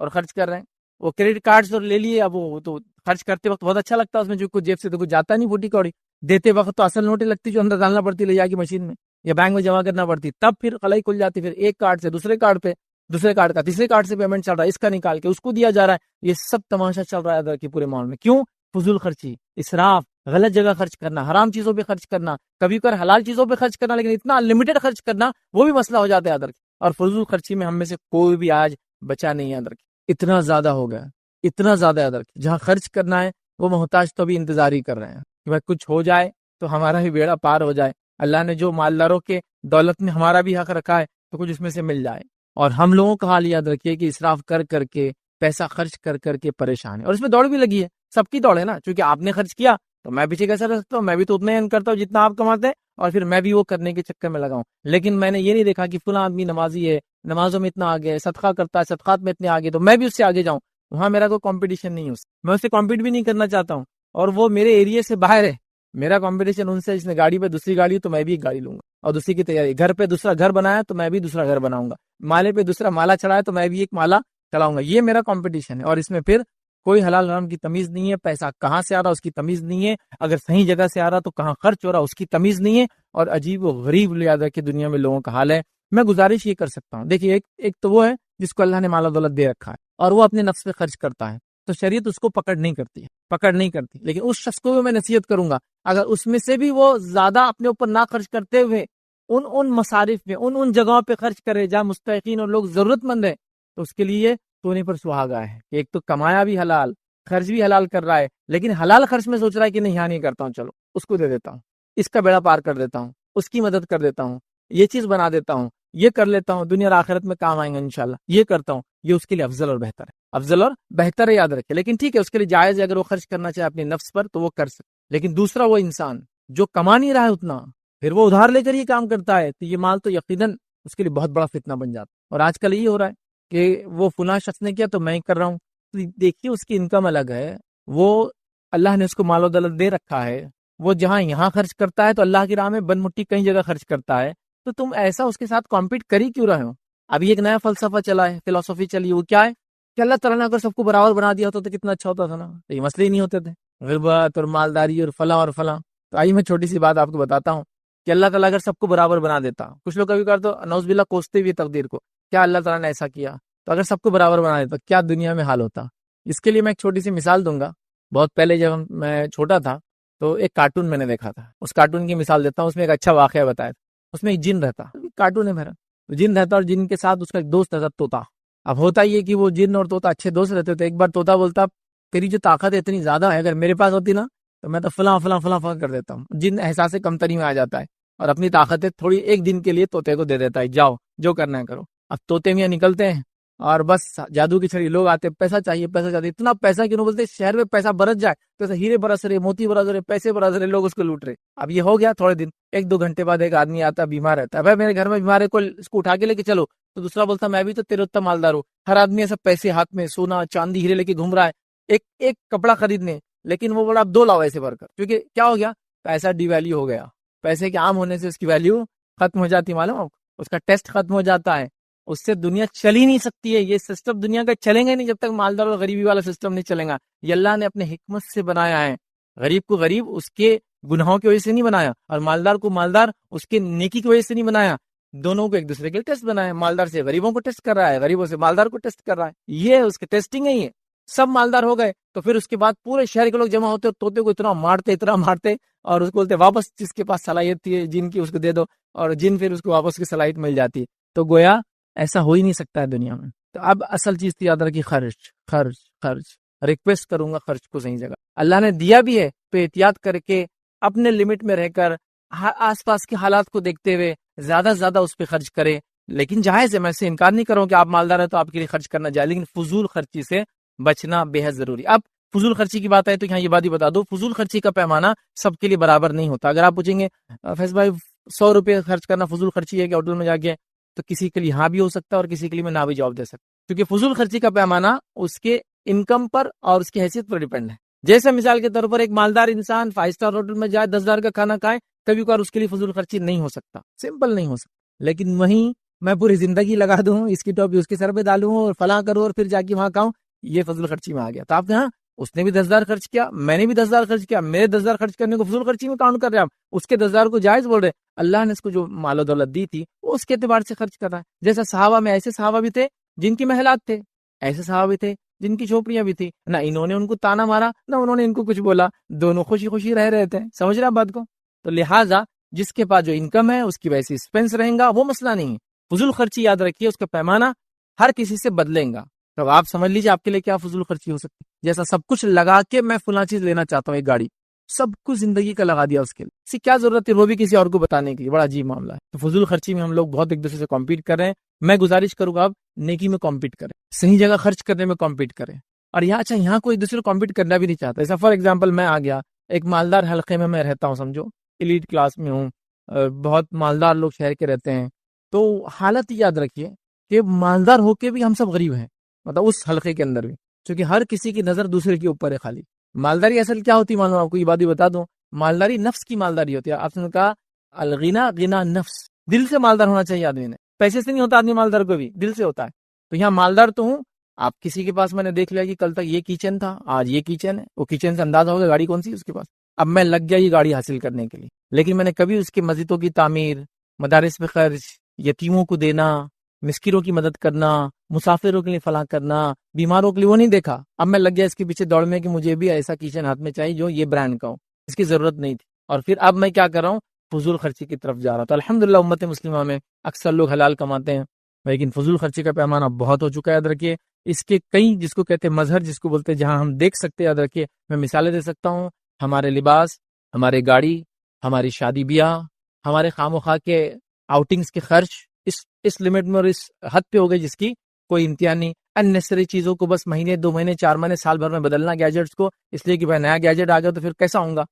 Speaker 1: اور خرچ کر رہے ہیں. وہ کریڈٹ کارڈ لے لیے، اب وہ تو خرچ کرتے وقت بہت اچھا لگتا ہے، اس میں جو کچھ جیب سے تو کچھ جاتا نہیں، پھوٹی کوڑی دیتے وقت تو اصل نوٹیں لگتی جو اندر ڈالنا پڑتی لے جا کے مشین میں یا بینک میں جمع کرنا پڑتی، تب پھر خلائی کھل جاتی. پھر ایک کارڈ سے دوسرے کارڈ پہ، دوسرے کارڈ کا تیسرے کارڈ سے پیمنٹ چل رہا ہے، اس کا نکال کے اس کو دیا جا رہا ہے. یہ سب تماشا چل رہا ہے کہ پورے ماحول میں. کیوں؟ فضول خرچی، اسراف، غلط جگہ خرچ کرنا، حرام چیزوں پہ خرچ کرنا، کبھی کبھار حلال چیزوں پہ خرچ کرنا، لیکن اتنا لمیٹڈ خرچ کرنا وہ بھی مسئلہ ہو جاتا ہے. یاد رکھیں. اور فضول خرچی میں ہم میں سے کوئی بھی آج بچا نہیں. یاد رکھیں اتنا زیادہ ہو گیا، اتنا زیادہ. یاد رکھیں جہاں خرچ کرنا ہے وہ محتاج تو بھی انتظار ہی کر رہے ہیں کہ بھائی کچھ ہو جائے تو ہمارا بھی بیڑا پار ہو جائے. اللہ نے جو مالداروں کے دولت میں ہمارا بھی حق رکھا ہے تو کچھ اس میں سے مل جائے. اور ہم لوگوں کا حال یاد رکھیے کہ اسراف کر کر کے، پیسہ خرچ کر کر کے پریشان ہے، اور اس میں دوڑ بھی لگی ہے، سب کی دوڑ ہے نا. چونکہ آپ نے خرچ کیا تو میں پیچھے کیسا رہ سکتا ہوں؟ میں بھی تو اتنا ارن کرتا ہوں جتنا آپ کماتے ہیں، اور پھر میں بھی وہ کرنے کے چکر میں لگاؤں. لیکن میں نے یہ نہیں دیکھا کہ فلاں آدمی نمازی ہے، نمازوں میں اتنا آگے ہے، صدقہ کرتا ہے، صدقات میں اتنے آگے، تو میں بھی اس سے آگے جاؤں. وہاں میرا کوئی کمپٹیشن نہیں ہے، میں اس سے کمپیٹ بھی نہیں کرنا چاہتا ہوں، اور وہ میرے ایریے سے باہر ہے. میرا کمپٹیشن ان سے، جس نے گاڑی پہ دوسری گاڑی تو میں بھی ایک گاڑی لوں گا اور دوسری کی تیاری. گھر پہ دوسرا گھر بنایا تو میں بھی دوسرا گھر بناؤں گا. مالے پہ دوسرا مالا چڑھایا تو میں بھی ایک مالا چلاؤں گا. یہ میرا کمپٹیشن ہے، اور اس میں پھر کوئی حلال حرام کی تمیز نہیں ہے. پیسہ کہاں سے آ رہا اس کی تمیز نہیں ہے، اگر صحیح جگہ سے آ رہا تو کہاں خرچ ہو رہا اس کی تمیز نہیں ہے. اور عجیب و غریب یاد رکھے دنیا میں لوگوں کا حال ہے. میں گزارش یہ کر سکتا ہوں، دیکھیے ایک تو وہ ہے جس کو اللہ نے مال و دولت دے رکھا ہے اور وہ اپنے نفس پہ خرچ کرتا ہے، تو شریعت اس کو پکڑ نہیں کرتی. لیکن اس شخص کو بھی میں نصیحت کروں گا، اگر اس میں سے بھی وہ زیادہ اپنے اوپر نہ خرچ کرتے ہوئے ان مصارف میں ان جگہوں پہ خرچ کرے جہاں مستحقین اور لوگ ضرورت مند ہیں، تو اس کے لیے سونے پر سہاگا ہے کہ ایک تو کمایا بھی حلال، خرچ بھی حلال کر رہا ہے، لیکن حلال خرچ میں سوچ رہا ہے کہ نہیں یہاں نہیں کرتا ہوں، چلو اس کو دے دیتا ہوں، اس کا بیڑا پار کر دیتا ہوں، اس کی مدد کر دیتا ہوں، یہ چیز بنا دیتا ہوں، یہ کر لیتا ہوں، دنیا اور آخرت میں کام آئیں گے انشاءاللہ، یہ کرتا ہوں، یہ اس کے لیے افضل اور بہتر ہے، افضل اور بہتر ہے، یاد رکھے۔ لیکن ٹھیک ہے، اس کے لیے جائز ہے، اگر وہ خرچ کرنا چاہے اپنے نفس پر تو وہ کر سکے، لیکن دوسرا وہ انسان جو کما نہیں رہا ہے اتنا، پھر وہ ادھار لے کر یہ کام کرتا ہے، تو یہ مال تو یقیناً اس کے لیے بہت بڑا فتنہ بن جاتا ہے۔ اور آج کل یہ ہو رہا ہے کہ وہ فلاں شخص نے کیا تو میں ہی کر رہا ہوں، تو دیکھیے اس کی انکم الگ ہے، وہ اللہ نے اس کو مال و دولت دے رکھا ہے، وہ جہاں یہاں خرچ کرتا ہے تو اللہ کی راہ میں بن مٹی کئی جگہ خرچ کرتا ہے، تو تم ایسا اس کے ساتھ کمپیٹ کر ہی کیوں رہے ہو؟ ابھی ایک نیا فلسفہ چلا ہے، فلسفی چلی، وہ کیا ہے کہ اللہ تعالیٰ نے اگر سب کو برابر بنا دیا ہوتا تو کتنا اچھا ہوتا تھا نا، تو یہ مسئلے ہی نہیں ہوتے تھے، غربت اور مالداری اور فلاں اور فلاں۔ تو آئیے میں چھوٹی سی بات آپ کو بتاتا ہوں کہ اللہ تعالیٰ اگر سب کو برابر بنا دیتا، کچھ لوگ کبھی کرتے نعوذ باللہ کوستے بھی تقدیر کو، کیا اللہ تعالیٰ نے ایسا کیا، تو اگر سب کو برابر بنا دیتا کیا دنیا میں حال ہوتا؟ اس کے لیے میں ایک چھوٹی سی مثال دوں گا۔ بہت پہلے جب میں چھوٹا تھا تو ایک کارٹون میں نے دیکھا تھا، اس کارٹون کی مثال دیتا ہوں، اس میں ایک اچھا واقعہ بتایا تھا۔ اس میں ایک جن رہتا، کارٹون ہے میرا، جن رہتا اور جن کے ساتھ اس کا ایک دوست رہتا طوطا۔ اب ہوتا یہ کہ وہ جن اور طوطا اچھے دوست رہتے تھے۔ ایک بار طوطا بولتا تیری جو طاقت ہے اتنی زیادہ ہے، اگر میرے پاس ہوتی نا تو میں تو فلاں فلاں فلاں فلاں کر دیتا ہوں۔ جن احساس کمتری میں آ جاتا ہے اور اپنی طاقتیں تھوڑی ایک دن کے لیے طوطے کو دے دیتا ہے، جاؤ جو کرنا ہے کرو۔ اب طوطے میاں نکلتے ہیں اور بس جادو کی چھڑی، لوگ آتے پیسہ چاہیے پیسہ چاہیے، اتنا پیسہ کیوں بولتے شہر میں پیسہ برس جائے تو ایسے ہیرے برس رہے، موتی برس رہے، پیسے برس رہے، لوگ اس کو لوٹ رہے۔ اب یہ ہو گیا تھوڑے دن، ایک دو گھنٹے بعد ایک آدمی آتا بیمار رہتا ہے، بھائی میرے گھر میں بیمار ہے، کوئی اس کو اٹھا کے لے کے چلو، تو دوسرا بولتا میں بھی تو تیرے اتنا مالدار ہوں، ہر آدمی ایسا پیسے ہاتھ میں سونا چاندی ہیرے لے کے گھوم رہا ہے ایک ایک کپڑا خریدنے، لیکن وہ بولا اب دو لاؤ ایسے بھر کر، کیونکہ کیا ہو گیا، پیسہ ڈی ویلیو ہو گیا، پیسے کے عام ہونے سے اس کی ویلیو ختم ہو جاتی، معلوم اس کا ٹیسٹ ختم ہو جاتا ہے، اس سے دنیا چل ہی نہیں سکتی ہے۔ یہ سسٹم دنیا کا چلیں گے نہیں جب تک مالدار اور غریبی والا سسٹم نہیں چلے گا۔ یہ اللہ نے اپنے حکمت سے بنایا ہے، غریب کو غریب اس کے گناہوں کی وجہ سے نہیں بنایا، اور مالدار کو مالدار اس کے نیکی کی وجہ سے نہیں بنایا، دونوں کو ایک دوسرے کے ٹیسٹ بنایا، مالدار سے غریبوں کو ٹیسٹ کر رہا ہے، غریبوں سے مالدار کو ٹیسٹ کر رہا ہے، یہ اس کے ٹیسٹنگ ہے۔ یہ سب مالدار ہو گئے تو پھر اس کے بعد پورے شہر کے لوگ جمع ہوتے، طوطے کو اتنا مارتے اور اس کو بولتے واپس جس کے پاس صلاحیت تھی جن کی اس کو دے دو، اور جن پھر اس کو واپس کی صلاحیت مل جاتی۔ تو گویا ایسا ہو ہی نہیں سکتا ہے دنیا میں۔ تو اب اصل چیز تو یاد رکھی، خرچ خرچ خرچ، ریکویسٹ کروں گا خرچ کو صحیح جگہ، اللہ نے دیا بھی ہے تو احتیاط کر کے اپنے لمٹ میں رہ کر آس پاس کے حالات کو دیکھتے ہوئے زیادہ سے زیادہ اس پہ خرچ کرے، لیکن جائز ہے، میں سے انکار نہیں کروں کہ آپ مالدار ہیں تو آپ کے لیے خرچ کرنا جائے، لیکن فضول خرچی سے بچنا بے حد ضروری۔ اب فضول خرچی کی بات ہے تو یہاں یہ بات ہی بتا دو، فضول خرچی کا پیمانہ سب کے لیے برابر نہیں ہوتا۔ اگر آپ پوچھیں گے فیض بھائی 100 روپے خرچ کرنا فضول خرچی ہے کہ ہوٹل میں جا کے، تو کسی کے لیے ہاں بھی ہو سکتا ہے اور کسی کے لیے میں نہ بھی جواب دے سکتا، کیونکہ فضول خرچی کا پیمانہ اس کے انکم پر اور اس کی حیثیت پر ڈیپینڈ ہے۔ جیسے مثال کے طور پر ایک مالدار انسان 5 اسٹار ہوٹل میں جائے 10,000 کا کھانا کھائے، کبھی کبھار اس کے لیے فضول خرچی نہیں ہو سکتا، سمپل نہیں ہو سکتا۔ لیکن وہیں میں پوری زندگی لگا دوں، اس کی ٹوپی اس کے سر پہ ڈالوں اور فلاں کروں اور پھر جا کے وہاں کھاؤں، یہ فضول خرچی میں آ گیا۔ تو آپ کہاں اس نے بھی 10,000 خرچ کیا، میں نے بھی 10,000 خرچ کیا، میرے 10,000 خرچ کرنے کو فضول خرچی میں کاؤنٹ کر رہے ہیں آپ، اس کے 10,000 کو جائز بول رہے۔ اللہ نے اس کو جو مال و دولت دی تھی وہ اس کے اعتبار سے خرچ کر رہا ہے۔ جیسا صحابہ میں ایسے صحابہ بھی تھے جن کی محلات تھے، ایسے صحابہ بھی تھے جن کی جھوپڑیاں بھی تھی، نہ انہوں نے ان کو تانا مارا نہ انہوں نے ان کو کچھ بولا، دونوں خوشی خوشی رہ رہے تھے۔ سمجھ رہے آپ بات کو؟ تو لہٰذا جس کے پاس جو انکم ہے اس کی ویسی ایکسپینس رہیں گا، وہ مسئلہ نہیں ہے۔ فضول خرچی یاد رکھیے اس کا پیمانہ ہر کسی سے بدلیں گا، تو آپ سمجھ لیجیے آپ کے لیے کیا فضول خرچی ہو سکتی ہے۔ جیسا سب کچھ لگا کے میں فلاں چیز لینا چاہتا ہوں، ایک گاڑی، سب کچھ زندگی کا لگا دیا اس کے لیے، اس کی کیا ضرورت ہے وہ بھی کسی اور کو بتانے کے لیے، بڑا عجیب معاملہ ہے۔ تو فضول خرچی میں ہم لوگ بہت ایک دوسرے سے کمپیٹ کر رہے ہیں۔ میں گزارش کروں گا آپ نیکی میں کمپیٹ کریں، صحیح جگہ خرچ کرنے میں کمپیٹ کریں، اور یہاں اچھا یہاں کوئی دوسرے کو کمپیٹ کرنا بھی نہیں چاہتا۔ ایسا فار ایگزامپل میں آ گیا ایک مالدار حلقے میں رہتا ہوں، سمجھو ایلیٹ کلاس میں ہوں، بہت مالدار لوگ شہر کے رہتے ہیں، تو حالت یاد رکھیے کہ مالدار ہو کے بھی ہم سب غریب ہیں، مطلب اس حلقے کے اندر بھی، کیونکہ ہر کسی کی نظر دوسرے کے اوپر ہے خالی۔ مالداری اصل کیا ہوتی ہے معلوم، آپ کو یہ بات بھی بتا دوں، مالداری نفس کی مالداری ہوتی ہے۔ آپ نے کہا الغنا غنا نفس، دل سے مالدار ہونا چاہیے آدمی نے، پیسے سے نہیں ہوتا آدمی مالدار کو بھی دل سے ہوتا ہے۔ تو یہاں مالدار تو ہوں، آپ کسی کے پاس میں نے دیکھ لیا کہ کل تک یہ کچن تھا، آج یہ کچن ہے، وہ کچن سے اندازہ ہوگا گاڑی کون سی اس کے پاس، اب میں لگ گیا یہ گاڑی حاصل کرنے کے لیے، لیکن میں نے کبھی اس کی مسجدوں کی تعمیر، مدارس پہ خرچ، یتیموں کو دینا، مسکینوں کی مدد کرنا، مسافروں کے لیے فلاح کرنا، بیماروں کے لیے وہ نہیں دیکھا۔ اب میں لگ گیا اس کے پیچھے دوڑ میں کہ مجھے بھی ایسا کچن ہاتھ میں چاہیے جو یہ برانڈ کا ہو، اس کی ضرورت نہیں تھی، اور پھر اب میں کیا کر رہا ہوں، فضول خرچی کی طرف جا رہا. تو الحمدللہ امت مسلمہ میں اکثر لوگ حلال کماتے ہیں، لیکن فضول خرچی کا پیمانہ بہت ہو چکا ہے. یاد رکھیے اس کے کئی، جس کو کہتے ہیں مظہر، جس کو بولتے ہیں جہاں ہم دیکھ سکتے ہیں. یاد رکھیے میں مثالیں دے سکتا ہوں. ہمارے لباس، ہمارے گاڑی، ہماری شادی بیاہ، ہمارے خام و خواہ کے آؤٹنگز کے خرچ اس لمٹ میں اور اس حد پہ ہو گئے جس کی کوئی امتحان نہیں. اننیسری چیزوں کو بس مہینے 2 مہینے 4 مہینے سال بھر میں بدلنا گیجٹس کو، اس لیے کہ بھائی نیا گیجٹ آ گیا تو پھر کیسا ہوں گا.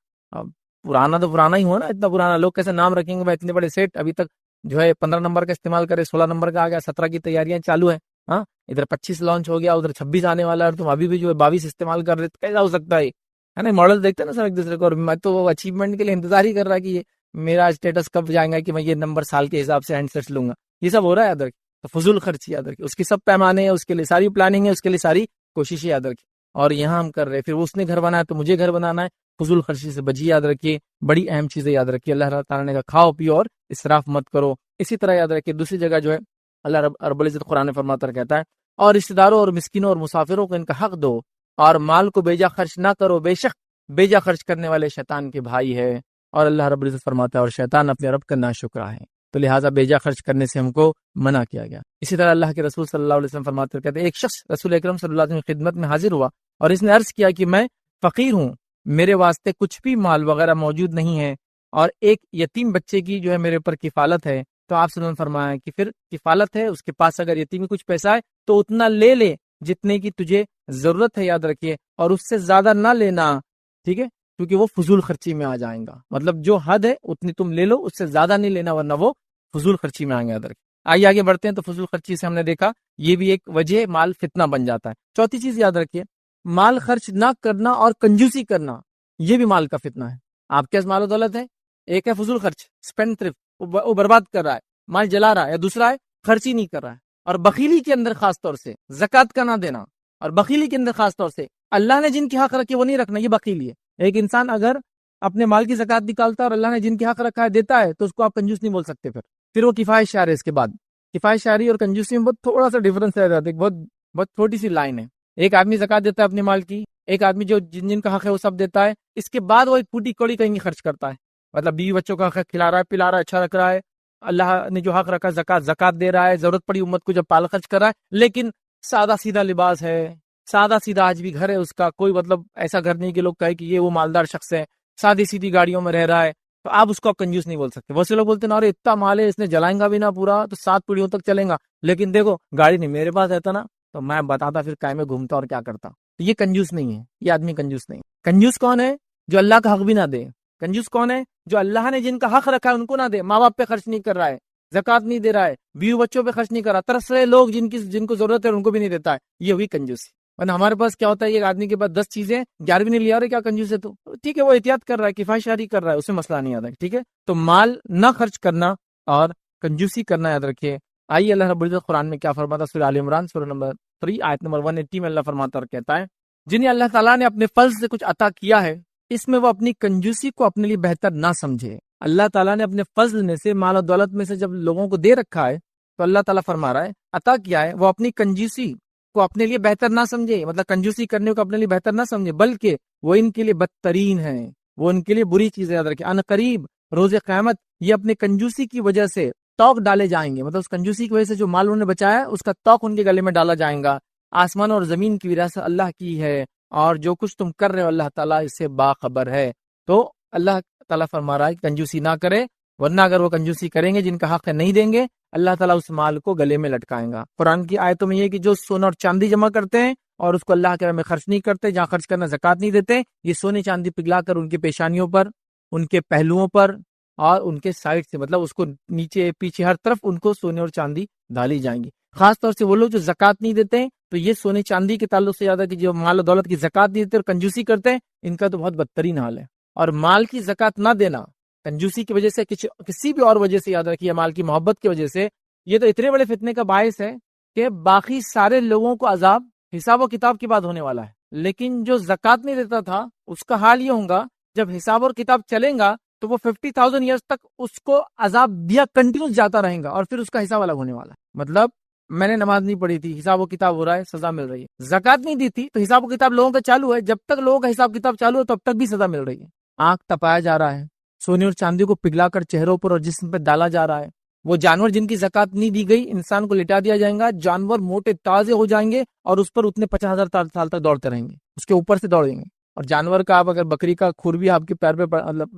Speaker 1: پرانا تو پرانا ہی ہو نا. اتنا پرانا لوگ کیسے نام رکھیں گے بھائی اتنے بڑے سیٹ ابھی تک جو ہے 15 نمبر کا استعمال کرے، 16 نمبر کا آ گیا، 17 کی تیاریاں چالو ہیں. ہاں ادھر 25 لانچ ہو گیا، ادھر 26 آنے والا ہے، اور تم ابھی بھی جو ہے 22 استعمال کر رہے، کیسا ہو سکتا ہے نا. ماڈل دیکھتے ہیں نا سر ایک دوسرے کو، اور میں تو وہ اچیومنٹ کے لیے انتظار ہی کر رہا ہے کہ یہ میرا اسٹیٹس کب جائے گا کہ میں یہ نمبر سال کے حساب سے ہینڈ سیٹس لوں گا. یہ سب ہو رہا ہے. یاد رکھیں تو فضول خرچی یاد رکھیں، اس کی سب پیمانے ہیں، اس کے لیے ساری پلاننگ ہے، اس کے لیے ساری کوششیں یاد رکھیں. اور یہاں ہم کر رہے، پھر اس نے گھر بنایا تو مجھے گھر بنانا ہے. فضول خرچی سے بچیے. یاد رکھیے بڑی اہم چیزیں یاد رکھیے. اللہ تعالیٰ نے کہا کھاؤ پیو اور اسراف مت کرو. اسی طرح یاد رکھیے دوسری جگہ جو ہے اللہ رب العزت قرآن فرماتا ہے، کہتا ہے اور رشتہ داروں اور مسکینوں اور مسافروں کو ان کا حق دو، اور مال کو بیجا خرچ نہ کرو، بے شک بیجا خرچ کرنے والے شیطان کے بھائی ہے. اور اللہ رب العزت فرماتا ہے اور شیطان اپنے رب کا ناشکرا ہے، تو لہٰذا بیجا خرچ کرنے سے ہم کو منع کیا گیا. اسی طرح اللہ کے رسول صلی اللہ علیہ وسلم فرماتے ہیں، کہتے ہیں ایک شخص رسول اکرم صلی اللہ علیہ وسلم کی خدمت میں حاضر ہوا اور اس نے عرض کیا کہ میں فقیر ہوں، میرے واسطے کچھ بھی مال وغیرہ موجود نہیں ہے، اور ایک یتیم بچے کی جو ہے میرے اوپر کفالت ہے. تو آپ صلی اللہ علیہ وسلم فرمایا کہ پھر کفالت ہے، اس کے پاس اگر یتیم میں کچھ پیسہ ہے تو اتنا لے لے جتنے کی تجھے ضرورت ہے. یاد رکھیے اور اس سے زیادہ نہ لینا، ٹھیک ہے، کیونکہ وہ فضول خرچی میں آ جائیں گا. مطلب جو حد ہے اتنی تم لے لو، اس سے زیادہ نہیں لینا ورنہ وہ فضول خرچی میں آئیں گے. یاد رکھیے. آئیے آگے بڑھتے ہیں. تو فضول خرچی سے ہم نے دیکھا یہ بھی ایک وجہ مال فتنہ بن جاتا ہے. چوتھی چیز یاد رکھیے مال خرچ نہ کرنا اور کنجوسی کرنا، یہ بھی مال کا فتنہ ہے. آپ کے پاس مال و دولت ہے، ایک ہے فضول خرچ، اسپینڈ تھرفٹ، وہ برباد کر رہا ہے، مال جلا رہا ہے، یا دوسرا ہے خرچ ہی نہیں کر رہا ہے. اور بخیلی کے اندر خاص طور سے زکوٰۃ کا نہ دینا، اور بخیلی کے اندر خاص طور سے اللہ نے جن کے حق رکھے وہ نہیں رکھنا، یہ بخیلی ہے. ایک انسان اگر اپنے مال کی زکوٰۃ نکالتا ہے اور اللہ نے جن کے حق رکھا ہے دیتا ہے تو اس کو آپ کنجوس نہیں بول سکتے. پھر وہ کفایت شعر ہے. اس کے بعد کفایت شعری اور کنجوسی میں بہت تھوڑا سا ڈفرنس رہ جاتا ہے، بہت چھوٹی سی لائن ہے. ایک آدمی زکوٰۃ دیتا ہے اپنے مال کی، ایک آدمی جو جن کا حق ہے وہ سب دیتا ہے، اس کے بعد وہ ایک پوٹی کوڑی کہیں خرچ کرتا ہے. مطلب بیوی بچوں کا حق کھلا رہا ہے، پلا رہا ہے، اچھا رکھ رہا ہے، اللہ نے جو حق رکھا زکوٰۃ دے رہا ہے، ضرورت پڑی امت کو جب پال خرچ کر رہا ہے، لیکن سادہ سیدھا لباس ہے، سادہ سیدھا آج بھی گھر ہے اس کا، کوئی مطلب ایسا گھر نہیں کہ لوگ کہے کہ یہ وہ مالدار شخص ہے، سادی سیدھی گاڑیوں میں رہ رہا ہے، تو آپ اس کو کنجوس نہیں بول سکتے. بہت سے لوگ بولتے ہیں نا ارے اتنا مال ہے، اس نے جلائیں گا بھی نہ پورا تو 7 پیڑھیوں تک چلیں گا، لیکن دیکھو گاڑی نہیں، میرے پاس رہتا نا تو میں بتاتا پھر کائے میں گھومتا اور کیا کرتا. یہ کنجوس نہیں ہے، یہ آدمی کنجوس نہیں. کنجوس کون ہے؟ جو اللہ کا حق بھی نہ دے. کنجوس کون ہے؟ جو اللہ نے جن کا حق رکھا ہے ان کو نہ دے، ماں باپ پہ خرچ نہیں کر رہا ہے، زکوٰۃ نہیں دے رہا ہے، بیوی بچوں پہ خرچ نہیں کر رہا، ترس رہے لوگ جن کو ضرورت ہے ان کو بھی نہیں دیتا ہے، یہ ہوئی کنجوسی. ورنہ ہمارے پاس کیا ہوتا ہے، ایک آدمی کے پاس 10 چیزیں 11 نہیں لیا رہے، کیا کنجوس ہے؟ تو ٹھیک ہے وہ احتیاط کر رہا ہے، کفایت شعری کر رہا ہے، اسے مسئلہ نہیں آتا. ٹھیک ہے تو مال نہ خرچ کرنا اور کنجوسی کرنا یاد رکھیے. آئیے اللہ رب العزت قرآن میں کیا فرماتا ہے، سورہ آل عمران سورہ نمبر 3 آیت نمبر 180 میں اللہ فرماتا اور کہتا ہے جنہیں اللہ تعالیٰ نے اپنے فضل سے کچھ عطا کیا ہے اس میں وہ اپنی کنجوسی کو اپنے لیے بہتر نہ سمجھے. اللہ تعالیٰ نے اپنے فضل میں سے، مال و دولت میں سے جب لوگوں کو دے رکھا ہے تو اللہ تعالیٰ فرما رہا ہے عطا کیا ہے، وہ اپنی کنجوسی کو اپنے لیے بہتر نہ سمجھے، مطلب کنجوسی کرنے کو اپنے لیے بہتر نہ سمجھے، بلکہ وہ ان کے لیے بدترین ہے، وہ ان کے لیے بری چیز یاد رکھے. ان قریب روز قیامت یہ اپنے کنجوسی کی وجہ سے توق ڈالے جائیں گے، مطلب اس کنجوسی کی وجہ سے جو مال انہوں نے بچایا اس کا توق ان کے گلے میں ڈالا جائے گا. آسمان اور زمین کی وراثت اللہ کی ہے اور جو کچھ تم کر رہے ہو اللہ تعالیٰ اس سے باخبر ہے. تو اللہ تعالیٰ فرما رہا ہے کہ کنجوسی نہ کرے، ورنہ اگر وہ کنجوسی کریں گے جن کا حق ہے نہیں دیں گے، اللہ تعالیٰ اس مال کو گلے میں لٹکائیں گا. قرآن کی آیتوں میں یہ کہ جو سونا اور چاندی جمع کرتے ہیں اور اس کو اللہ کے راہ میں خرچ نہیں کرتے، جہاں خرچ کرنا زکوٰۃ نہیں دیتے، یہ سونے چاندی پگھلا کر ان کے پیشانیوں پر، ان کے پہلوؤں پر اور ان کے سائڈ سے، مطلب اس کو نیچے پیچھے ہر طرف ان کو سونے اور چاندی ڈالی جائیں گی. خاص طور سے وہ لوگ جو زکوٰۃ نہیں دیتے ہیں، تو یہ سونے چاندی کے تعلق سے زیادہ کہ جو مال و دولت کی زکوٰۃ نہیں دیتے اور کنجوسی کرتے ہیں، ان کا تو بہت بدترین حال ہے. اور مال کی زکوٰۃ نہ دینا کنجوسی کی وجہ سے، کسی بھی اور وجہ سے، یاد رکھیے مال کی محبت کی وجہ سے، یہ تو اتنے بڑے فتنے کا باعث ہے کہ باقی سارے لوگوں کو عذاب حساب و کتاب کے بعد ہونے والا ہے. لیکن جو زکوٰۃ نہیں دیتا تھا اس کا حال یہ ہوگا جب حساب اور کتاب چلیں گا تو وہ 50,000 ایئرز تک اس کو عذاب دیا کنٹینیوس جاتا رہے گا اور پھر اس کا حساب الگ ہونے والا ہے. مطلب میں نے نماز نہیں پڑھی تھی، حساب و کتاب ہو رہا ہے، سزا مل رہی ہے. زکوٰۃ نہیں دی تھی تو حساب و کتاب لوگوں کا چالو ہے، جب تک لوگوں کا حساب کتاب چالو ہے تب تک بھی سزا مل رہی ہے. آنکھ تپایا جا رہا ہے، سونے اور چاندی کو پگھلا کر چہروں پر اور جسم پہ ڈالا جا رہا ہے. وہ جانور جن کی زکات نہیں دی گئی انسان کو لٹا دیا جائے گا, جانور موٹے تازے ہو جائیں گے اور اس پر اتنے 50,000 سال تک دوڑتے رہیں گے, اس کے اوپر سے دوڑیں گے. اور جانور کا آپ اگر بکری کا کھر بھی آپ کے پیر پہ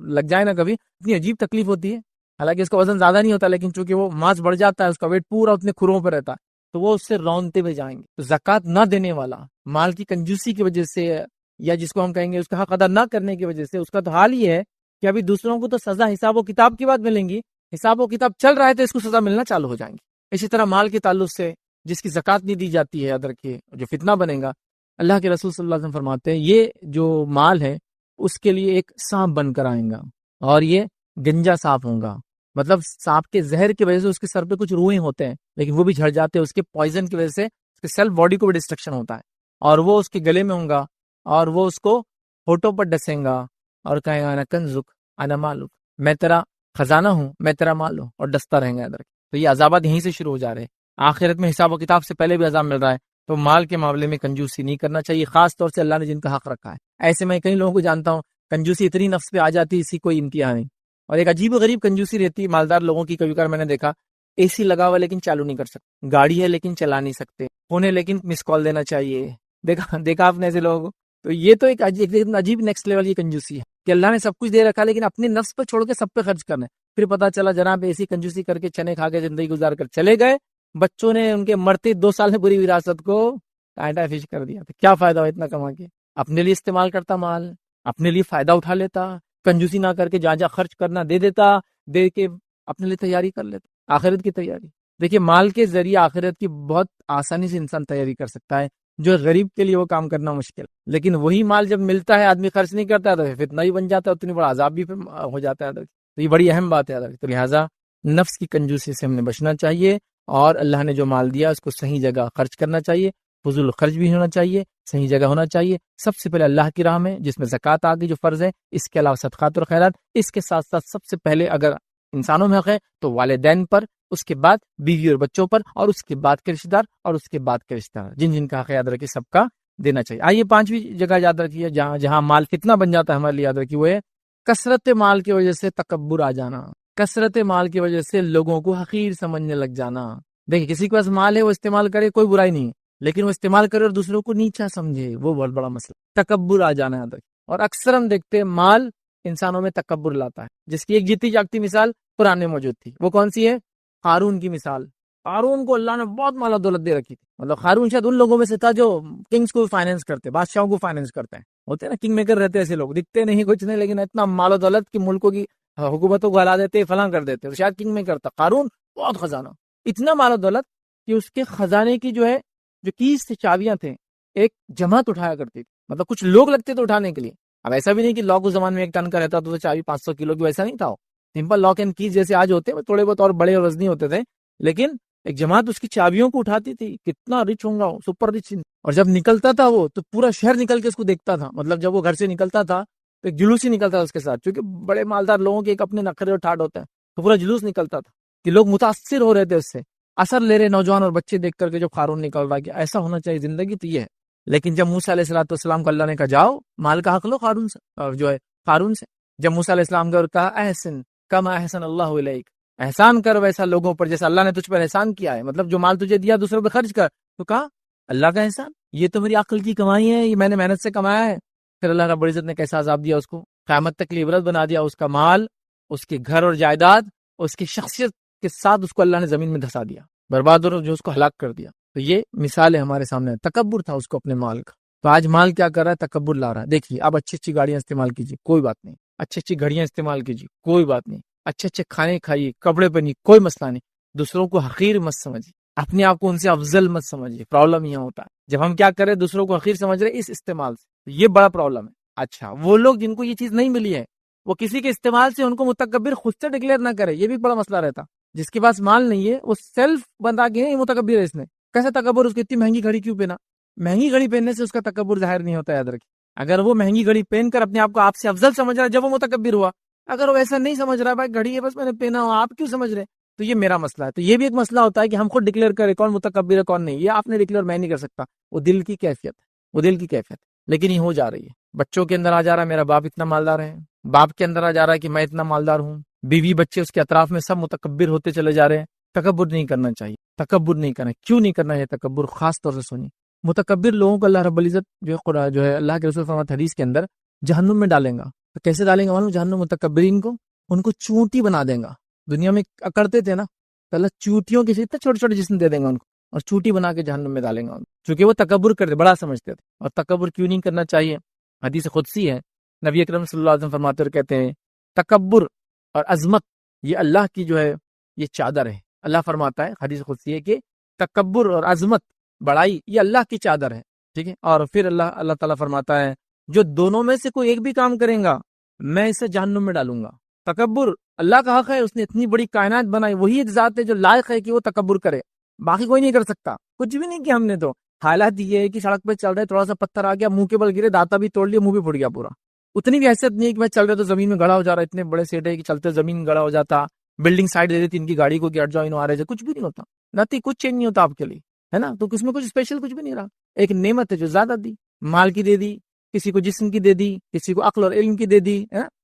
Speaker 1: لگ جائے نا کبھی, اتنی عجیب تکلیف ہوتی ہے. حالانکہ اس کا وزن زیادہ نہیں ہوتا, لیکن چونکہ وہ ماس بڑھ جاتا ہے, اس کا ویٹ پورا اتنے کھروں پہ رہتا ہے, تو وہ اس سے رونتے ہوئے جائیں گے. تو زکات نہ دینے والا مال کی کنجوسی کی وجہ سے, یا جس کو ہم کہیں گے اس کا حق ادا نہ کرنے کی وجہ سے, اس کا تو حال یہ ہے کہ ابھی دوسروں کو تو سزا حساب و کتاب کی بات ملیں گی, حساب و کتاب چل رہا ہے تو اس کو سزا ملنا چالو ہو جائیں گی. اسی طرح مال کے تعلق سے جس کی زکات نہیں دی جاتی ہے, یاد رکھیے جو فتنہ بنے گا, اللہ کے رسول صلی اللہ علیہ وسلم فرماتے ہیں یہ جو مال ہے اس کے لیے ایک سانپ بن کر آئیں گا, اور یہ گنجا سانپ ہوگا. مطلب سانپ کے زہر کی وجہ سے اس کے سر پہ کچھ روئیں ہوتے ہیں, لیکن وہ بھی جھڑ جاتے ہیں. اس کے پوائزن کی وجہ سے اس کے سیلف باڈی کو بھی ڈسٹرکشن ہوتا ہے, اور وہ اس کے گلے میں ہوں گا, اور وہ اس کو ہونٹوں پر ڈسیں گا اور کہے گا انا کنزک انا مالک, میں تیرا خزانہ ہوں, میں تیرا مال ہوں, اور ڈستا رہیں گا ادھر. تو یہ عذابات یہیں سے شروع ہو جا رہے ہیں. آخرت میں حساب و کتاب سے پہلے بھی عذاب مل رہا ہے. تو مال کے معاملے میں کنجوسی نہیں کرنا چاہیے, خاص طور سے اللہ نے جن کا حق رکھا ہے. ایسے میں کئی لوگوں کو جانتا ہوں کنجوسی اتنی نفس پہ آ جاتی ہے, اسی کوئی انتہا نہیں. اور ایک عجیب و غریب کنجوسی رہتی ہے مالدار لوگوں کی. کبھی کبھار میں نے دیکھا اے سی لگا ہوا لیکن چالو نہیں کر سکتے, گاڑی ہے لیکن چلا نہیں سکتے, فون ہے لیکن مس کال دینا چاہیے. دیکھا آپ نے ایسے لوگوں کو. تو یہ تو ایک عجیب نیکسٹ لیول کی کنجوسی ہے کہ اللہ نے سب کچھ دے رکھا لیکن اپنے نفس پہ چھوڑ کے سب پہ خرچ کرنا ہے. پھر پتا چلا جناب ایسی کنجوسی کر کے چنے کھا کے زندگی گزار کر چلے گئے, بچوں نے ان کے مرتے 2 سال میں پوری وراثت کو ٹائٹا فش کر دیا. تو کیا فائدہ ہو اتنا کما کے؟ اپنے لیے استعمال کرتا مال, اپنے لیے فائدہ اٹھا لیتا, کنجوسی نہ کر کے جہاں خرچ کرنا دے دیتا, دے کے اپنے لیے تیاری کر لیتا, آخرت کی تیاری. دیکھیے مال کے ذریعے آخرت کی بہت آسانی سے انسان تیاری کر سکتا ہے, جو غریب کے لیے وہ کام کرنا مشکل. لیکن وہی مال جب ملتا ہے آدمی خرچ نہیں کرتا تو فتنہ ہی بن جاتا ہے, اتنی بڑا عذاب بھی ہو جاتا ہے. تو یہ بڑی اہم بات ہے. تو لہٰذا نفس کی کنجوسی سے ہم نے بچنا چاہیے, اور اللہ نے جو مال دیا اس کو صحیح جگہ خرچ کرنا چاہیے, فضول خرچ بھی ہونا چاہیے, صحیح جگہ ہونا چاہیے. سب سے پہلے اللہ کی راہ میں جس میں زکوٰۃ آ گئی جو فرض ہے, اس کے علاوہ صدقات اور خیرات, اس کے ساتھ ساتھ سب سے پہلے اگر انسانوں میں حق ہے تو والدین پر, اس کے بعد بیوی اور بچوں پر, اور اس کے بعد کے رشتہ دار, اور اس کے بعد کے رشتہ دار جن جن کا حق یاد رکھیے سب کا دینا چاہیے. آئیے 5ویں جگہ یاد رکھیے جہاں مال فتنہ بن جاتا ہے ہمارے لیے, یاد رکھیے وہ ہے کثرت مال کی وجہ سے تکبر آ جانا. کثرت مال کی وجہ سے لوگوں کو حقیر سمجھنے لگ جانا. دیکھیں کسی کے پاس مال ہے وہ استعمال کرے, کوئی برائی نہیں, لیکن وہ استعمال کرے اور دوسروں کو نیچا سمجھے, وہ بہت بڑا مسئلہ. تکبر آ جانا ہے. اور اکثر ہم دیکھتے ہیں مال انسانوں میں تکبر لاتا ہے, جس کی ایک جیتی جاگتی مثال قرآن میں موجود تھی. وہ کون سی ہے؟ قارون کی مثال. قارون کو اللہ نے بہت مال و دولت دے رکھی تھی. مطلب قارون شاید ان لوگوں میں سے تھا جو کنگز کو فائنینس کرتے, بادشاہوں کو فائنینس کرتے ہیں, ہوتے ہیں نا کنگ میکر رہتے ایسے لوگ, دکھتے نہیں کچھ نہیں لیکن اتنا مال و دولت کی ملکوں کی حکومتوں کو ہلا دیتے, فلاں کر دیتے. تو شاید کنگ میکر تھا قارون, بہت خزانہ, اتنا مال و دولت کہ اس کے خزانے کی جو ہے جو کیز سے چابیاں تھے ایک جماعت اٹھایا کرتی تھی. مطلب کچھ لوگ لگتے تھے اٹھانے کے لیے. اب ایسا بھی نہیں کہ لاک اس زمانے میں 1 ٹن کا رہتا تو چابی 500 کلو کی, ویسا نہیں تھا. سمپل لاک اینڈ کیز جیسے آج ہوتے ہیں, تھوڑے بہت اور بڑے اور وزنی ہوتے تھے, لیکن ایک جماعت اس کی چابیوں کو اٹھاتی تھی. کتنا رچ ہوں گا, سپر رچ. اور جب نکلتا تھا وہ تو پورا شہر نکل کے اس کو دیکھتا تھا. مطلب جب وہ گھر سے نکلتا تھا تو ایک جلوس ہی نکلتا تھا اس کے ساتھ, کیونکہ بڑے مالدار لوگوں کے ایک اپنے نخرے اور ٹھاٹ ہوتے ہیں, تو پورا جلوس نکلتا تھا کہ لوگ متاثر ہو رہے تھے اس سے, اثر لے رہے نوجوان اور بچے دیکھ کر کے جو قارون نکل رہا ہے کہ ایسا ہونا چاہیے زندگی. تو یہ ہے. لیکن جب موسیٰ علیہ السلام کو اللہ نے کہا جاؤ مال کا حق لو قارون سے, جو ہے قارون سے, جب موسیٰ علیہ السلام کو کہا احسن کما احسن اللہ الیک, احسان کر ویسا لوگوں پر جیسا اللہ نے تجھ پر احسان کیا ہے. مطلب جو مال تجھے دیا دوسروں پہ خرچ کر. تو کہا اللہ کا احسان, یہ تو میری عقل کی کمائی ہے, یہ میں نے محنت سے کمایا ہے. پھر اللہ رب العزت نے کیسا عذاب دیا اس کو, قیامت تک کی عبرت بنا دیا. اس کا مال, اس کے گھر اور جائیداد, اس کی شخصیت کے ساتھ اس کو اللہ نے زمین میں دھسا دیا, برباد اور جو اس کو ہلاک کر دیا. تو یہ مثال ہے ہمارے سامنے. تکبر تھا اس کو اپنے مال کا. تو آج مال کیا کر رہا ہے؟ تکبر لا رہا ہے. دیکھیے اب اچھی اچھی گاڑیاں استعمال کیجیے, کوئی بات نہیں. اچھی اچھی گھڑیاں استعمال کیجیے, کوئی بات نہیں. اچھے اچھے کھانے کھائیے, کپڑے پہنیے, کوئی مسئلہ نہیں. دوسروں کو حقیر مت سمجھیے, اپنے آپ کو ان سے افضل مت سمجھیے. پرابلم یہاں ہوتا ہے جب ہم کیا کریں دوسروں کو حقیر سمجھ رہے اس استعمال سے, یہ بڑا پرابلم ہے. اچھا وہ لوگ جن کو یہ چیز نہیں ملی ہے وہ کسی کے استعمال سے ان کو متکبر خود سے ڈکلیئر نہ کرے, یہ بھی بڑا مسئلہ رہتا. جس کے پاس مال نہیں ہے وہ سیلف بندہ کے یہ متکبر ہے. اس نے کیسے تکبر, اس کی اتنی مہنگی گھڑی کیوں پہنا؟ مہنگی گھڑی پہننے سے اس کا تکبر ظاہر نہیں ہوتا, یاد رکھیے. اگر وہ مہنگی گھڑی پہن کر اپنے آپ کو آپ سے افضل سمجھ رہا ہے جب وہ متکبر ہوا. اگر وہ ایسا نہیں سمجھ رہا بھائی گھڑی ہے بس میں نے پہنا ہو, آپ کیوں سمجھ رہے, تو یہ میرا مسئلہ ہے. تو یہ بھی ایک مسئلہ ہوتا ہے کہ ہم خود ڈکلیئر کریں کون متکبر ہے کون نہیں. یہ آپ نے ڈکلیئر میں نہیں کر سکتا, وہ دل کی کیفیت ہے, وہ دل کی کیفیت. لیکن یہ ہو جا رہی ہے, بچوں کے اندر آ جا رہا ہے میرا باپ اتنا مالدار ہے, باپ کے اندر آ جا رہا ہے کہ میں اتنا مالدار ہوں، بیوی بچے اس کے اطراف میں سب متکبر ہوتے چلے جا رہے ہیں. تکبر نہیں کرنا چاہیے، تکبر نہیں کرنا. کیوں نہیں کرنا ہے تکبر؟ خاص طور سے سنیے، متکبر لوگوں کو اللہ رب العزت جو ہے اللہ کے رسول فرماتے حدیث کے اندر جہنم میں ڈالیں گا. تو کیسے ڈالیں گا معلوم؟ جہنم متکبرین کو ان کو چونٹی بنا دیں گا. دنیا میں اکڑتے تھے نا، تو اللہ چوٹیوں کے اتنے چھوٹے چھوٹے جسم دے دیں گا ان کو، اور چوٹی بنا کے جہنم میں ڈالیں گا. چونکہ وہ تکبر کرتے، بڑا سمجھتے تھے. اور تکبر کیوں نہیں کرنا چاہیے؟ حدیث قدسی ہے، نبی اکرم صلی اللہ علیہ وسلم فرماتے اور کہتے ہیں تکبر اور عظمت یہ اللہ کی جو ہے یہ چادر ہے. اللہ فرماتا ہے حدیث قدسی ہے کہ تکبر اور عظمت، بڑائی، یہ اللہ کی چادر ہے. ٹھیک ہے. اور پھر اللہ تعالیٰ فرماتا ہے جو دونوں میں سے کوئی ایک بھی کام کریں گا میں اسے جہنم میں ڈالوں گا. تکبر اللہ کا حق ہے، اس نے اتنی بڑی کائنات بنائی، وہی ایک ذات ہے جو لائق ہے کہ وہ تکبر کرے، باقی کوئی نہیں کر سکتا. کچھ بھی نہیں کیا ہم نے. تو حالات یہ ہے کہ سڑک پہ چل رہے تھوڑا سا پتھر آ گیا، منہ کے بل گرے، داتا بھی توڑ لیا، منہ بھی پھٹ گیا پورا. اتنی بھی حیثیت نہیں ہے کہ میں چل رہے تو زمین میں گڑا ہو جا رہا ہے. اتنے بڑے سیٹ ہے کہ چلتے زمین گڑا ہو جاتا، بلڈنگ سائڈ دے دیتی ان کی گاڑی کو کہ ہٹ جاؤ انہوں آ رہے. کچھ بھی نہیں ہوتا، نتی کچھ چینج نہیں ہوتا آپ کے لیے، ہے نا. تو اس میں کچھ اسپیشل کچھ بھی نہیں رہا. ایک نعمت ہے جو زیادہ دی، مال کی دے دی، کسی کو جسم کی دے دی، کسی کو عقل اور علم کی دے دی،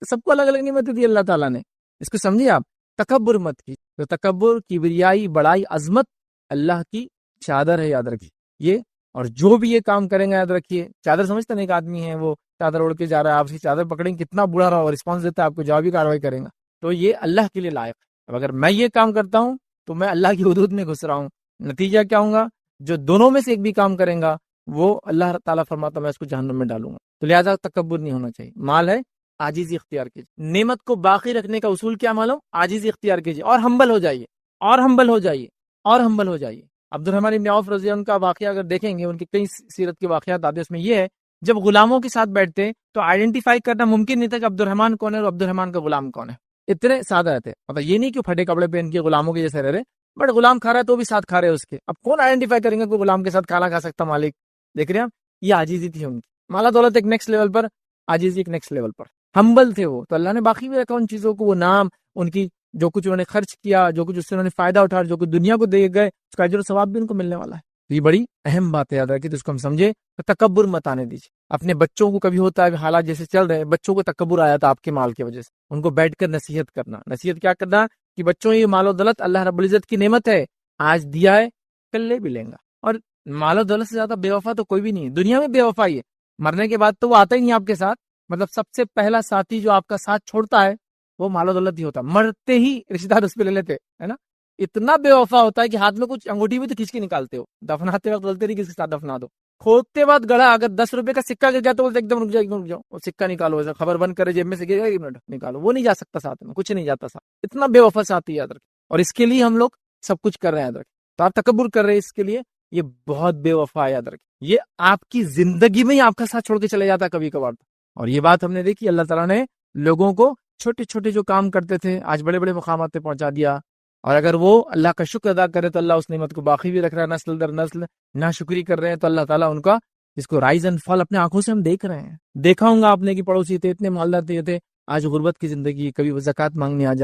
Speaker 1: سب کو الگ الگ نعمت دی اللہ تعالیٰ نے. اس کو سمجھیے آپ. تکبر مت کی. تو تکبر، کبریائی، بڑائی، عظمت اللہ کی چادر ہے، یاد رکھیے یہ. اور جو بھی یہ کام کریں گے یاد رکھیے، چادر سمجھتے نا، ایک آدمی ہے وہ چادر اوڑھ کے جا رہا ہے، آپ کی چادر پکڑیں گے، کتنا برا رہا، رسپانس دیتا ہے آپ کو، جوابی کاروائی کریں گا. تو یہ اللہ کے لیے لائق ہے. اب اگر میں یہ کام کرتا ہوں تو میں اللہ کی حدود میں گھس رہا ہوں. نتیجہ کیا ہوگا؟ جو دونوں میں سے ایک بھی کام کریں گا وہ اللہ تعالیٰ فرماتا میں اس کو جہنم میں ڈالوں گا. تو لہٰذا تکبر نہیں ہونا چاہیے. مال ہے، عاجزی اختیار کیجیے. نعمت کو باقی رکھنے کا اصول کیا معلوم؟ عاجزی اختیار کیجیے اور ہمبل ہو جائیے، اور ہمبل ہو جائیے، اور ہمبل ہو جائیے. عبد الرحمن ابن عوف رضی اللہ عنہ کا واقعہ اگر دیکھیں گے، ان کی کئی سیرت کے واقعات آتے ہیں، اس میں یہ ہے جب غلاموں کے ساتھ بیٹھتے تو آئیڈینٹیفائی کرنا ممکن نہیں تھا کہ عبد الرحمن کون ہے اور عبد الرحمن کا غلام کون ہے. اتنے سادہ رہتے. مطلب یہ نہیں کہ پھٹے کپڑے پہن کے غلاموں کے جیسے رہ رہے، بٹ غلام کھا رہا ہے تو بھی ساتھ کھا رہے اس کے. اب کون آئیڈینٹیفائی کریں گے کوئی غلام کے ساتھ کھانا کھا سکتا مالک؟ دیکھ رہے ہیں آپ، یہ عاجزی تھی ان کی. مالا دولت ایک نیکسٹ لیول پر، عاجزی ایک نیکسٹ لیول پر. ہمبل تھے وہ. تو اللہ نے باقی بھی رکھا ان چیزوں کو، وہ نام، ان کی جو کچھ انہوں نے خرچ کیا، جو کچھ اس سے انہوں نے فائدہ اٹھا، جو کچھ دنیا کو دے گئے، اس کا اجر و ثواب بھی ان کو ملنے والا ہے. تو یہ بڑی اہم بات ہے، یاد رکھیے. تو اس کو ہم سمجھے. تکبر مت آنے دیجیے. اپنے بچوں کو کبھی ہوتا ہے حالات جیسے چل رہے ہیں، بچوں کو تکبر آیا تھا آپ کے مال کی وجہ سے، ان کو بیٹھ کر نصیحت کرنا. نصیحت کیا کرنا؟ کہ بچوں یہ مال و دولت اللہ رب العزت کی نعمت ہے، آج دیا ہے کل لے بھی لیں گا. اور مال و دولت سے زیادہ بے وفا تو کوئی بھی نہیں ہے دنیا میں. بے وفائی ہے، مرنے کے بعد تو وہ آتا ہی نہیں آپ کے ساتھ. مطلب سب سے پہلا ساتھی جو آپ کا ساتھ چھوڑتا ہے وہ مال و دولت ہی ہوتا ہے. مرتے ہی رشتے دار اس پہ لے لیتے، ہے نا. اتنا بے وفا ہوتا ہے کہ ہاتھ میں کچھ انگوٹھی بھی تو کھینچ کے نکالتے ہو. دفناتے وقت بولتے نہیں کس کے ساتھ دفنا دو. کھودتے بعد گڑھا اگر 10 روپے کا سکہ گر گیا تو بولتے ایک دم رک جاؤ، وہ سکہ نکالو، خبر بند کرے جیب میں سے گر گیا، ایک منٹ نکالو. وہ نہیں جا سکتا ساتھ میں، کچھ نہیں جاتا ساتھ. اتنا بے وفا ساتھی، یاد رکھیں. اور اس کے لیے ہم لوگ سب کچھ کر رہے ہیں، یاد رکھیں. تو آپ تکبر کر رہے ہیں اس کے لیے، یہ بہت بے وفا ہے، یاد رکھیں. یہ آپ کی زندگی میں ہی آپ کا ساتھ چھوڑ کے چلے جاتا ہے کبھی کبھار. اور یہ بات ہم نے دیکھی، اللہ تعالیٰ نے لوگوں کو چھوٹے چھوٹے جو کام کرتے تھے آج بڑے بڑے مقامات پہ پہنچا دیا. اور اگر وہ اللہ کا شکر ادا کرے تو اللہ اس نعمت کو باقی بھی رکھ رہا ہے نسل در نسل. ناشکری کر رہے ہیں تو اللہ تعالیٰ ان کا اس کو رائز اینڈ فال اپنے آنکھوں سے ہم دیکھ رہے ہیں. دیکھا ہوں گا آپ نے کہ پڑوسی تھے اتنے مالدار تھے، آج غربت کی زندگی، کبھی وہ زکوٰۃ مانگنے آ جاتے